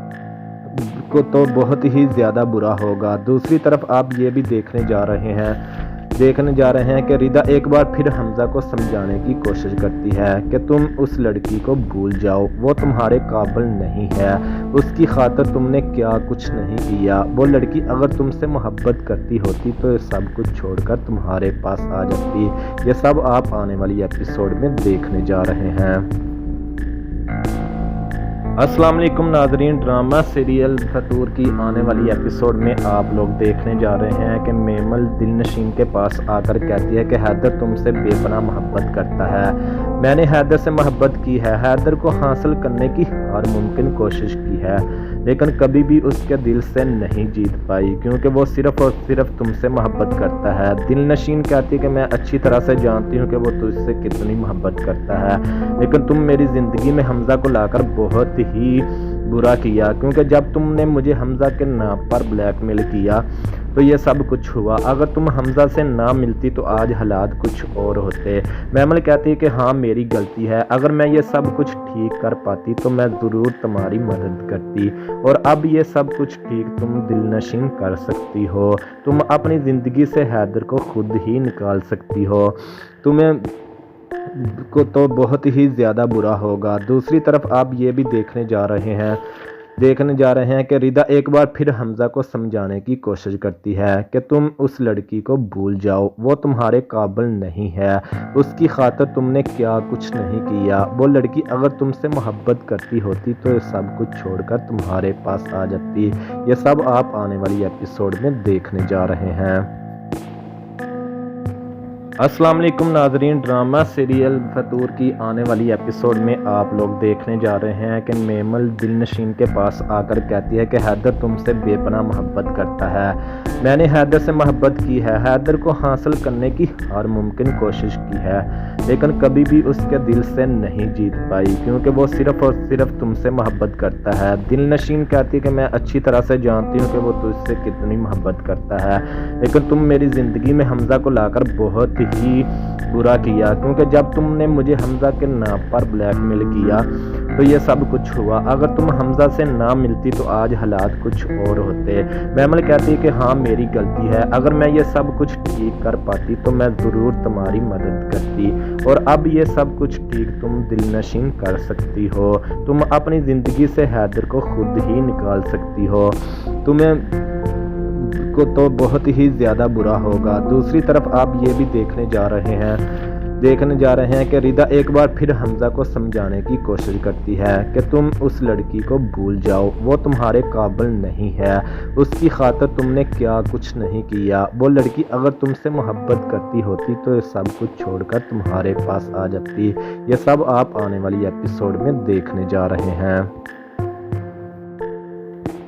A: को तो बहुत ही ज़्यादा बुरा होगा। दूसरी तरफ आप ये भी देखने जा रहे हैं कि रिदा एक बार फिर हमजा को समझाने की कोशिश करती है कि तुम उस लड़की को भूल जाओ, वो तुम्हारे काबिल नहीं है, उसकी खातिर तुमने क्या कुछ नहीं किया। वो लड़की अगर तुमसे मोहब्बत करती होती तो ये सब कुछ छोड़कर तुम्हारे पास आ जाती। ये सब आप आने वाली एपिसोड में देखने जा रहे हैं। अस्सलाम वालेकुम नाजरीन, ड्रामा सीरियल फतूर की आने वाली एपिसोड में आप लोग देखने जा रहे हैं कि मेमल दिलनशीन के पास आकर कहती है कि हैदर तुमसे बेपनाह मोहब्बत करता है। मैंने हैदर से मोहब्बत की है, हैदर को हासिल करने की हर मुमकिन कोशिश की है, لیکن کبھی بھی اس کے دل سے نہیں جیت پائی کیونکہ وہ صرف اور صرف تم سے محبت کرتا ہے۔ دل نشین کہتی کہ میں اچھی طرح سے جانتی ہوں کہ وہ تجھ سے کتنی محبت کرتا ہے، لیکن تم میری زندگی میں حمزہ کو لا کر بہت ہی برا کیا کیونکہ جب تم نے مجھے حمزہ کے نام پر بلیک میل کیا تو یہ سب کچھ ہوا۔ اگر تم حمزہ سے نہ ملتی تو آج حالات کچھ اور ہوتے۔ میمل کہتی ہے کہ ہاں میری غلطی ہے، اگر میں یہ سب کچھ ٹھیک کر پاتی تو میں ضرور تمہاری مدد کرتی، اور اب یہ سب کچھ ٹھیک تم دل نشین کر سکتی ہو۔ تم اپنی زندگی سے حیدر کو خود ہی نکال سکتی ہو، تمہیں کو تو بہت ہی زیادہ برا ہوگا۔ دوسری طرف آپ یہ بھی دیکھنے جا رہے ہیں کہ ردا ایک بار پھر حمزہ کو سمجھانے کی کوشش کرتی ہے کہ تم اس لڑکی کو بھول جاؤ، وہ تمہارے قابل نہیں ہے، اس کی خاطر تم نے کیا کچھ نہیں کیا۔ وہ لڑکی اگر تم سے محبت کرتی ہوتی تو یہ سب کچھ چھوڑ کر تمہارے پاس آ جاتی۔ یہ سب آپ آنے والی ایپیسوڈ میں دیکھنے جا رہے ہیں۔ السلام علیکم ناظرین، ڈرامہ سیریل فتور کی آنے والی ایپیسوڈ میں آپ لوگ دیکھنے جا رہے ہیں کہ میمل دل نشین کے پاس آ کر کہتی ہے کہ حیدر تم سے بے پناہ محبت کرتا ہے۔ میں نے حیدر سے محبت کی ہے، حیدر کو حاصل کرنے کی ہر ممکن کوشش کی ہے، لیکن کبھی بھی اس کے دل سے نہیں جیت پائی کیونکہ وہ صرف اور صرف تم سے محبت کرتا ہے۔ دل نشین کہتی ہے کہ میں اچھی طرح سے جانتی ہوں کہ وہ تجھ سے کتنی محبت کرتا ہے، لیکن تم میری زندگی میں حمزہ کو لا کر بہت ہی برا کیا کیونکہ جب تم نے مجھے حمزہ کے نام پر بلیک میل کیا تو یہ سب کچھ ہوا۔ اگر تم حمزہ سے نہ ملتی تو آج حالات کچھ اور ہوتے۔ میمل کہتی ہے کہ ہاں میری غلطی ہے، اگر میں یہ سب کچھ ٹھیک کر پاتی تو میں ضرور تمہاری مدد کرتی، اور اب یہ سب کچھ ٹھیک تم دل نشین کر سکتی ہو، تم اپنی زندگی سے حیدر کو خود ہی نکال سکتی ہو، تمہیں کو تو بہت ہی زیادہ برا ہوگا۔ دوسری طرف آپ یہ بھی دیکھنے جا رہے ہیں کہ ردا ایک بار پھر حمزہ کو سمجھانے کی کوشش کرتی ہے کہ تم اس لڑکی کو بھول جاؤ، وہ تمہارے قابل نہیں ہے، اس کی خاطر تم نے کیا کچھ نہیں کیا۔ وہ لڑکی اگر تم سے محبت کرتی ہوتی تو یہ سب کچھ چھوڑ کر تمہارے پاس آ جاتی۔ یہ سب آپ آنے والی ایپیسوڈ میں دیکھنے جا رہے ہیں۔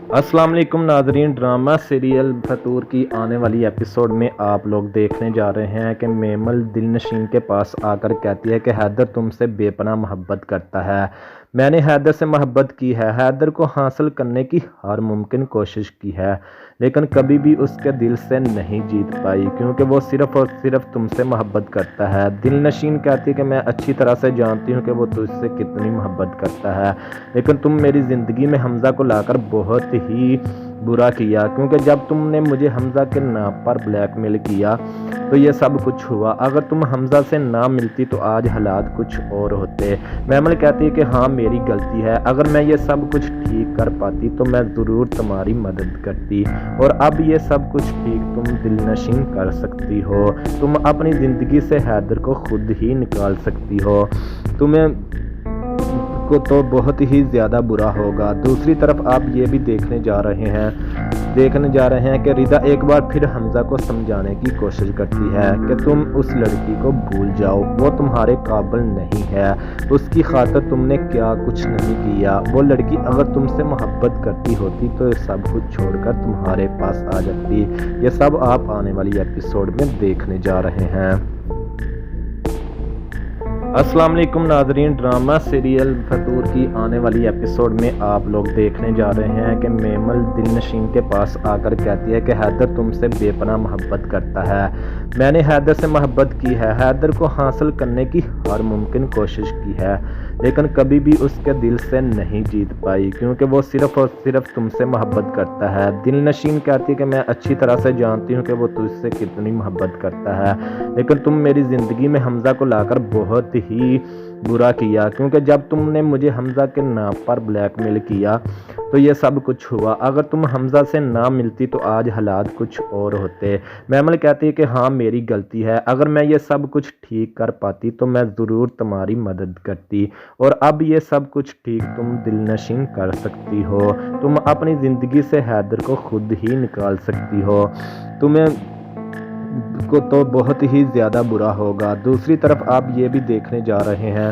A: السلام علیکم ناظرین، ڈرامہ سیریل فتور کی آنے والی ایپیسوڈ میں آپ لوگ دیکھنے جا رہے ہیں کہ میمل دل نشین کے پاس آ کر کہتی ہے کہ حیدر تم سے بے پناہ محبت کرتا ہے۔ میں نے حیدر سے محبت کی ہے، حیدر کو حاصل کرنے کی ہر ممکن کوشش کی ہے، لیکن کبھی بھی اس کے دل سے نہیں جیت پائی کیونکہ وہ صرف اور صرف تم سے محبت کرتا ہے۔ دل نشین کہتی ہے کہ میں اچھی طرح سے جانتی ہوں کہ وہ تجھ سے کتنی محبت کرتا ہے، لیکن تم میری زندگی میں حمزہ کو لا کر بہت ہی برا کیا کیونکہ جب تم نے مجھے حمزہ کے نام پر بلیک میل کیا تو یہ سب کچھ ہوا۔ اگر تم حمزہ سے نہ ملتی تو آج حالات کچھ اور ہوتے۔ میمل کہتی ہے کہ ہاں میری غلطی ہے، اگر میں یہ سب کچھ ٹھیک کر پاتی تو میں ضرور تمہاری مدد کرتی، اور اب یہ سب کچھ ٹھیک تم دل نشین کر سکتی ہو، تم اپنی زندگی سے حیدر کو خود ہی نکال سکتی ہو، تمہیں کو تو بہت ہی زیادہ برا ہوگا۔ دوسری طرف آپ یہ بھی دیکھنے جا رہے ہیں کہ ردا ایک بار پھر حمزہ کو سمجھانے کی کوشش کرتی ہے کہ تم اس لڑکی کو بھول جاؤ، وہ تمہارے قابل نہیں ہے، اس کی خاطر تم نے کیا کچھ نہیں کیا۔ وہ لڑکی اگر تم سے محبت کرتی ہوتی تو یہ سب کچھ چھوڑ کر تمہارے پاس آ جاتی۔ یہ سب آپ آنے والی ایپیسوڈ میں دیکھنے جا رہے ہیں۔ السلام علیکم ناظرین، ڈرامہ سیریل فتور کی آنے والی ایپیسوڈ میں آپ لوگ دیکھنے جا رہے ہیں کہ میمل دل نشین کے پاس آ کر کہتی ہے کہ حیدر تم سے بے پناہ محبت کرتا ہے۔ میں نے حیدر سے محبت کی ہے، حیدر کو حاصل کرنے کی ہر ممکن کوشش کی ہے، لیکن کبھی بھی اس کے دل سے نہیں جیت پائی کیونکہ وہ صرف اور صرف تم سے محبت کرتا ہے۔ دل نشین کہتی ہے کہ میں اچھی طرح سے جانتی ہوں کہ وہ تجھ سے کتنی محبت کرتا ہے، لیکن تم میری زندگی میں حمزہ کو لا کر بہت ہی برا کیا کیونکہ جب تم نے مجھے حمزہ کے نام پر بلیک میل کیا تو یہ سب کچھ ہوا۔ اگر تم حمزہ سے نہ ملتی تو آج حالات کچھ اور ہوتے۔ میمل کہتی ہے کہ ہاں میری غلطی ہے، اگر میں یہ سب کچھ ٹھیک کر پاتی تو میں ضرور تمہاری مدد کرتی، اور اب یہ سب کچھ ٹھیک تم دل نشین کر سکتی ہو، تم اپنی زندگی سے حیدر کو خود ہی نکال سکتی ہو، تمہیں کو تو بہت ہی زیادہ برا ہوگا۔ دوسری طرف آپ یہ بھی دیکھنے جا رہے ہیں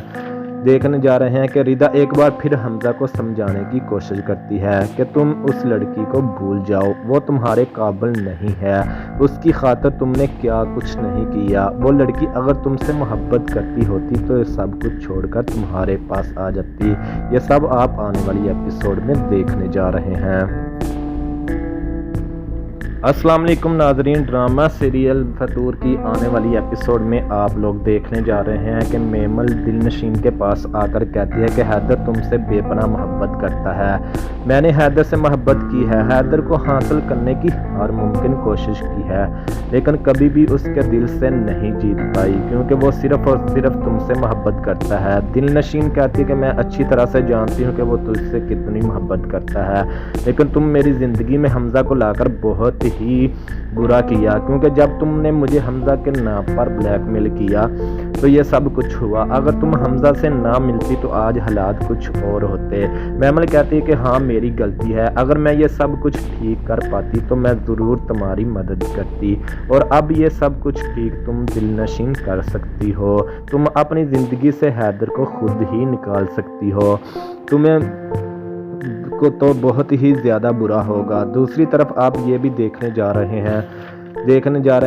A: देखने जा रहे हैं कि रिदा एक बार फिर हमजा को समझाने की कोशिश करती है कि तुम उस लड़की को भूल जाओ, वो तुम्हारे काबिल नहीं है, उसकी खातिर तुमने क्या कुछ नहीं किया। वो लड़की अगर तुमसे मोहब्बत करती होती तो ये सब कुछ छोड़कर तुम्हारे पास आ जाती। ये सब आप आने वाली एपिसोड में देखने जा रहे हैं। अस्सलाम वालेकुम नाजरीन, ड्रामा सीरियल फतूर की आने वाली एपिसोड में आप लोग देखने जा रहे हैं कि मेमल दिलनशीन के पास आकर कहती है कि हैदर तुमसे बेपनाह मोहब्बत करता है। मैंने हैदर से मोहब्बत की है, हैदर को हासिल करने की हर मुमकिन कोशिश की है, लेकिन कभी भी उसके दिल से नहीं जीत पाई क्योंकि वो सिर्फ़ और सिर्फ तुमसे मोहब्बत करता है। दिलनशीन कहती है कि मैं अच्छी तरह से जानती हूँ कि वो तुझसे कितनी मोहब्बत करता है, लेकिन तुम मेरी ज़िंदगी में हमजा को लाकर बहुत ही बुरा किया क्योंकि जब तुमने मुझे हमजा के नाम पर ब्लैकमेल किया तो ये सब कुछ हुआ। अगर तुम हमजा से ना मिलती तो आज हालात कुछ और होते। मेमल कहती है कि हाँ मेरी गलती है, अगर मैं ये सब कुछ ठीक कर पाती तो मैं ज़रूर तुम्हारी मदद करती, और अब ये सब कुछ ठीक तुम दिलनशीन कर सकती हो। तुम अपनी ज़िंदगी से हैदर को खुद ही निकाल सकती हो, तुम्हें को तो बहुत ही ज़्यादा बुरा होगा। दूसरी तरफ आप ये भी देखने जा रहे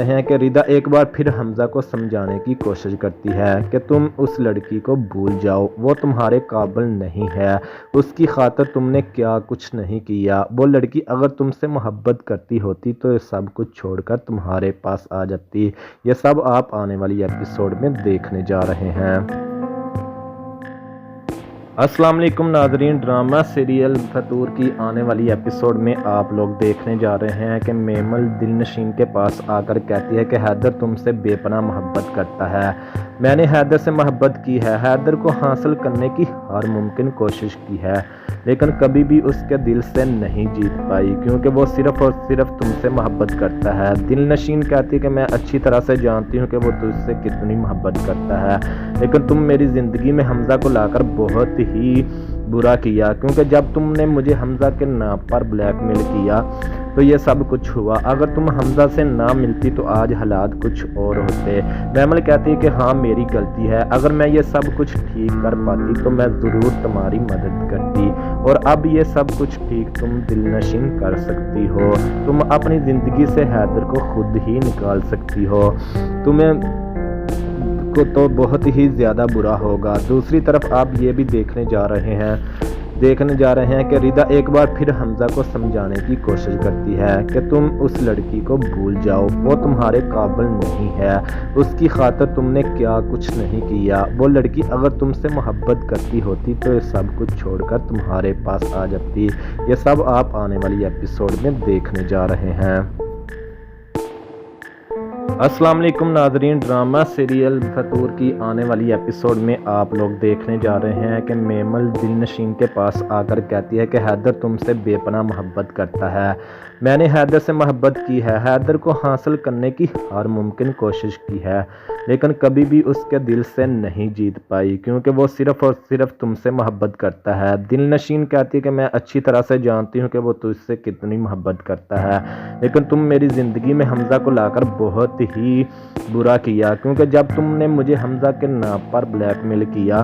A: हैं कि रिदा एक बार फिर हमजा को समझाने की कोशिश करती है कि तुम उस लड़की को भूल जाओ, वो तुम्हारे काबिल नहीं है, उसकी खातिर तुमने क्या कुछ नहीं किया। वो लड़की अगर तुमसे मोहब्बत करती होती तो ये सब कुछ छोड़कर तुम्हारे पास आ जाती। ये सब आप आने वाली एपिसोड में देखने जा रहे हैं। अस्सलाम वालेकुम नाजरीन, ड्रामा सीरियल फतूर की आने वाली एपिसोड में आप लोग देखने जा रहे हैं कि मेमल दिलनशीन के पास आकर कहती है कि हैदर तुमसे बेपनाह मोहब्बत करता है। मैंने हैदर से मोहब्बत की है, हैदर को हासिल करने की हर मुमकिन कोशिश की है, लेकिन कभी भी उसके दिल से नहीं जीत पाई क्योंकि वो सिर्फ़ और सिर्फ तुमसे मोहब्बत करता है। दिलनशीन कहती है कि मैं अच्छी तरह से जानती हूँ कि वो तुझसे कितनी मोहब्बत करता है, लेकिन तुम मेरी ज़िंदगी में हमजा को लाकर बहुत ही बुरा किया क्योंकि जब तुमने मुझे हमजा के नाम पर ब्लैकमेल किया तो ये सब कुछ हुआ। अगर तुम हमजा से ना मिलती तो आज हालात कुछ और होते। मेमल कहती है कि हाँ मेरी गलती है, अगर मैं ये सब कुछ ठीक कर पाती तो मैं ज़रूर तुम्हारी मदद करती, और अब ये सब कुछ ठीक तुम दिलनशीन कर सकती हो। तुम अपनी ज़िंदगी से हैदर को खुद ही निकाल सकती हो, तुम्हें को तो बहुत ही ज़्यादा बुरा होगा। दूसरी तरफ आप ये भी देखने जा रहे हैं कि रिदा एक बार फिर हमजा को समझाने की कोशिश करती है कि तुम उस लड़की को भूल जाओ, वो तुम्हारे काबिल नहीं है, उसकी खातिर तुमने क्या कुछ नहीं किया। वो लड़की अगर तुमसे मोहब्बत करती होती तो ये सब कुछ छोड़कर तुम्हारे पास आ जाती। ये सब आप आने वाली एपिसोड में देखने जा रहे हैं। अस्सलाम वालेकुम नाजरीन, ड्रामा सीरियल फतूर की आने वाली एपिसोड में आप लोग देखने जा रहे हैं कि मेमल दिलनशीन के पास आकर कहती है कि हैदर तुमसे बेपनाह मोहब्बत करता है। मैंने हैदर से मोहब्बत की है, हैदर को हासिल करने की हर मुमकिन कोशिश की है, लेकिन कभी भी उसके दिल से नहीं जीत पाई क्योंकि वो सिर्फ़ और सिर्फ तुमसे मोहब्बत करता है। दिलनशीन कहती है कि मैं अच्छी तरह से जानती हूँ कि वो तुझसे कितनी मोहब्बत करता है, लेकिन तुम मेरी ज़िंदगी में हमजा को लाकर बहुत ही बुरा किया क्योंकि जब तुमने मुझे हमजा के नाम पर ब्लैकमेल किया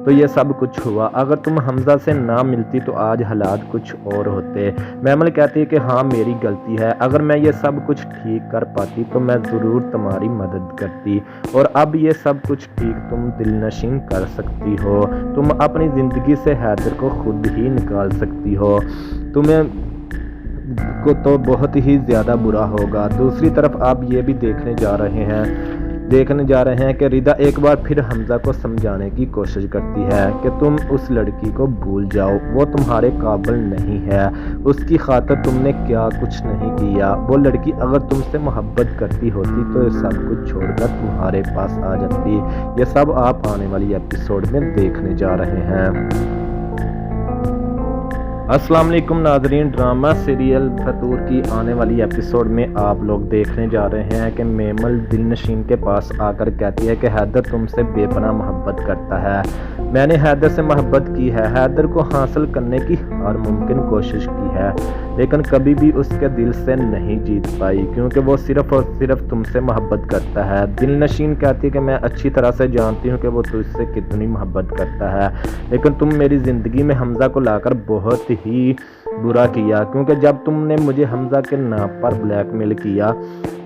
A: तो ये सब कुछ हुआ। अगर तुम हमजा से ना मिलती तो आज हालात कुछ और होते। मेमल कहती है कि हाँ मेरी गलती है, अगर मैं ये सब कुछ ठीक कर पाती तो मैं ज़रूर तुम्हारी मदद करती, और अब ये सब कुछ ठीक तुम दिलनशीन कर सकती हो। तुम अपनी ज़िंदगी से हैदर को खुद ही निकाल सकती हो, तुम्हें को तो बहुत ही ज़्यादा बुरा होगा। दूसरी तरफ आप ये भी देखने जा रहे हैं कि रिदा एक बार फिर हमजा को समझाने की कोशिश करती है कि तुम उस लड़की को भूल जाओ, वो तुम्हारे काबिल नहीं है, उसकी खातिर तुमने क्या कुछ नहीं किया। वो लड़की अगर तुमसे मोहब्बत करती होती तो ये सब कुछ छोड़कर तुम्हारे पास आ जाती। ये सब आप आने वाली एपिसोड में देखने जा रहे हैं। अस्सलाम वालेकुम नाजरीन, ड्रामा सीरियल फतूर की आने वाली एपिसोड में आप लोग देखने जा रहे हैं कि मेमल दिलनशीन के पास आकर कहती है कि हैदर तुमसे बेपनाह मोहब्बत करता है। میں نے حیدر سے محبت کی ہے، حیدر کو حاصل کرنے کی ہر ممکن کوشش کی ہے، لیکن کبھی بھی اس کے دل سے نہیں جیت پائی، کیونکہ وہ صرف اور صرف تم سے محبت کرتا ہے۔ دل نشین کہتی ہے کہ میں اچھی طرح سے جانتی ہوں کہ وہ تجھ سے کتنی محبت کرتا ہے، لیکن تم میری زندگی میں حمزہ کو لا کر بہت ہی برا کیا، کیونکہ جب تم نے مجھے حمزہ کے نام پر بلیک میل کیا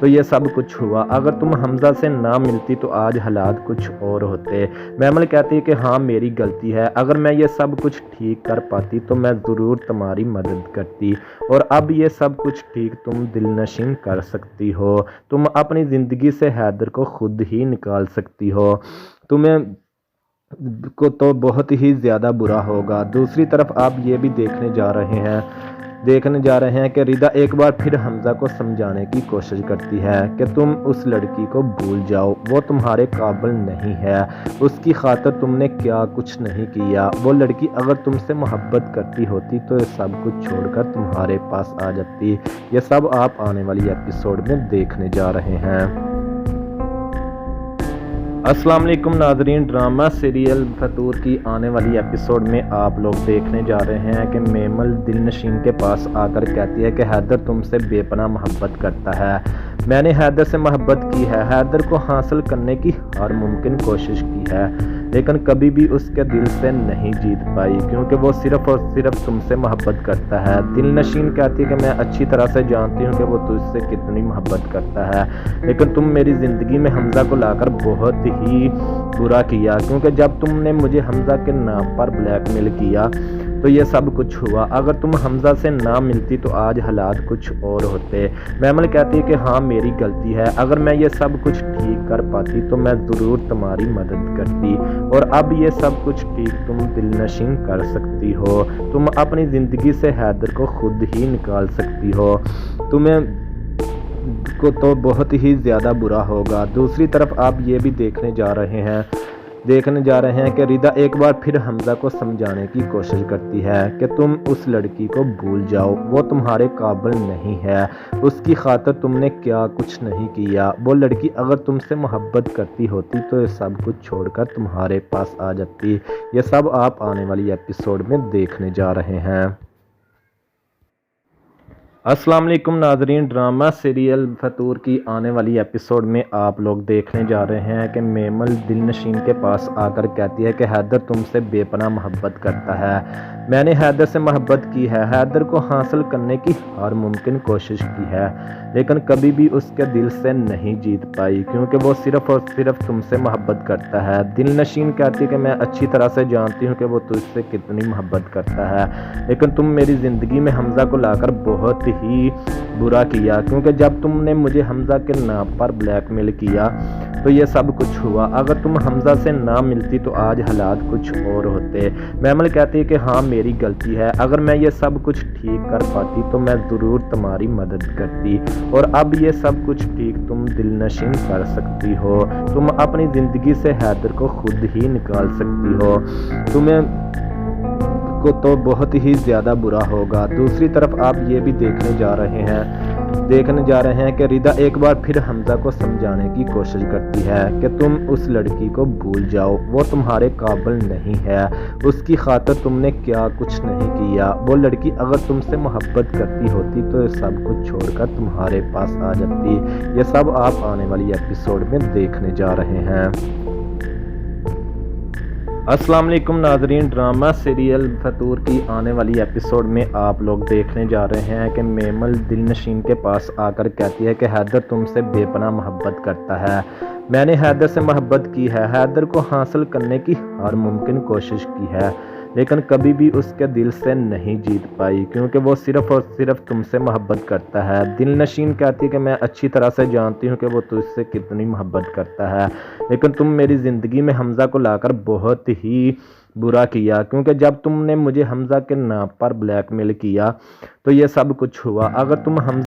A: تو یہ سب کچھ ہوا۔ اگر تم حمزہ سے نہ ملتی تو آج حالات کچھ اور ہوتے۔ میمل کہتی ہے کہ ہاں میری غلطی ہے، اگر میں یہ سب کچھ ٹھیک کر پاتی تو میں ضرور تمہاری مدد کرتی، اور اب یہ سب کچھ ٹھیک تم دل نشین کر سکتی ہو، تم اپنی زندگی سے حیدر کو خود ہی نکال سکتی ہو، تمہیں کو تو بہت ہی زیادہ برا ہوگا۔ دوسری طرف آپ یہ بھی دیکھنے جا رہے ہیں کہ ردا ایک بار پھر حمزہ کو سمجھانے کی کوشش کرتی ہے کہ تم اس لڑکی کو بھول جاؤ، وہ تمہارے قابل نہیں ہے، اس کی خاطر تم نے کیا کچھ نہیں کیا، وہ لڑکی اگر تم سے محبت کرتی ہوتی تو یہ سب کچھ چھوڑ کر تمہارے پاس آ جاتی۔ یہ سب آپ آنے والی ایپیسوڈ میں دیکھنے جا رہے ہیں۔ السلام علیکم ناظرین، ڈرامہ سیریل فطور کی آنے والی ایپیسوڈ میں آپ لوگ دیکھنے جا رہے ہیں کہ میمل دل نشین کے پاس آ کر کہتی ہے کہ حیدر تم سے بے پناہ محبت کرتا ہے۔ میں نے حیدر سے محبت کی ہے، حیدر کو حاصل کرنے کی ہر ممکن کوشش کی ہے، لیکن کبھی بھی اس کے دل سے نہیں جیت پائی، کیونکہ وہ صرف اور صرف تم سے محبت کرتا ہے۔ دل نشین کہتی ہے کہ میں اچھی طرح سے جانتی ہوں کہ وہ تجھ سے کتنی محبت کرتا ہے، لیکن تم میری زندگی میں حمزہ کو لا کر بہت ہی برا کیا، کیونکہ جب تم نے مجھے حمزہ کے نام پر بلیک میل کیا تو یہ سب کچھ ہوا۔ اگر تم حمزہ سے نہ ملتی تو آج حالات کچھ اور ہوتے۔ میمل کہتی ہے کہ ہاں میری غلطی ہے، اگر میں یہ سب کچھ ٹھیک کر پاتی تو میں ضرور تمہاری مدد کرتی، اور اب یہ سب کچھ ٹھیک تم دل نشین کر سکتی ہو، تم اپنی زندگی سے حیدر کو خود ہی نکال سکتی ہو، تمہیں کو تو بہت ہی زیادہ برا ہوگا۔ دوسری طرف آپ یہ بھی دیکھنے جا رہے ہیں کہ ردا ایک بار پھر حمزہ کو سمجھانے کی کوشش کرتی ہے کہ تم اس لڑکی کو بھول جاؤ، وہ تمہارے قابل نہیں ہے، اس کی خاطر تم نے کیا کچھ نہیں کیا، وہ لڑکی اگر تم سے محبت کرتی ہوتی تو یہ سب کچھ چھوڑ کر تمہارے پاس آ جاتی۔ یہ سب آپ آنے والی ایپیسوڈ میں دیکھنے جا رہے ہیں۔ السلام علیکم ناظرین، ڈرامہ سیریل فطور کی آنے والی ایپیسوڈ میں آپ لوگ دیکھنے جا رہے ہیں کہ میمل دل نشین کے پاس آ کر کہتی ہے کہ حیدر تم سے بے پناہ محبت کرتا ہے۔ میں نے حیدر سے محبت کی ہے، حیدر کو حاصل کرنے کی ہر ممکن کوشش کی ہے، لیکن کبھی بھی اس کے دل سے نہیں جیت پائی، کیونکہ وہ صرف اور صرف تم سے محبت کرتا ہے۔ دل نشین کہتی ہے کہ میں اچھی طرح سے جانتی ہوں کہ وہ تجھ سے کتنی محبت کرتا ہے، لیکن تم میری زندگی میں حمزہ کو لا کر بہت ہی برا کیا، کیونکہ جب تم نے مجھے حمزہ کے نام پر بلیک میل کیا تو یہ سب کچھ ہوا۔ اگر تم حمزہ سے نہ ملتی تو آج حالات کچھ اور ہوتے۔ میمل کہتی ہے کہ ہاں میری غلطی ہے، اگر میں یہ سب کچھ ٹھیک کر پاتی تو میں ضرور تمہاری مدد کرتی، اور اب یہ سب کچھ ٹھیک تم دل نشین کر سکتی ہو، تم اپنی زندگی سے حیدر کو خود ہی نکال سکتی ہو، تمہیں کو تو بہت ہی زیادہ برا ہوگا۔ دوسری طرف آپ یہ بھی دیکھنے جا رہے ہیں کہ ردا ایک بار پھر حمزہ کو سمجھانے کی کوشش کرتی ہے کہ تم اس لڑکی کو بھول جاؤ، وہ تمہارے قابل نہیں ہے، اس کی خاطر تم نے کیا کچھ نہیں کیا، وہ لڑکی اگر تم سے محبت کرتی ہوتی تو یہ سب کچھ چھوڑ کر تمہارے پاس آ جاتی۔ یہ سب آپ آنے والی ایپیسوڈ میں دیکھنے جا رہے ہیں۔ السلام علیکم ناظرین، ڈرامہ سیریل فطور کی آنے والی ایپیسوڈ میں آپ لوگ دیکھنے جا رہے ہیں کہ میمل دل نشین کے پاس آ کر کہتی ہے کہ حیدر تم سے بے پناہ محبت کرتا ہے۔ میں نے حیدر سے محبت کی ہے، حیدر کو حاصل کرنے کی ہر ممکن کوشش کی ہے، لیکن کبھی بھی اس کے دل سے نہیں جیت پائی، کیونکہ وہ صرف اور صرف تم سے محبت کرتا ہے۔ دل نشین کہتی ہے کہ میں اچھی طرح سے جانتی ہوں کہ وہ تجھ سے کتنی محبت کرتا ہے، لیکن تم میری زندگی میں حمزہ کو لا کر بہت ہی برا کیا، کیونکہ جب تم نے مجھے حمزہ کے نام پر بلیک میل کیا تو یہ سب کچھ ہوا۔ اگر تم حمزہ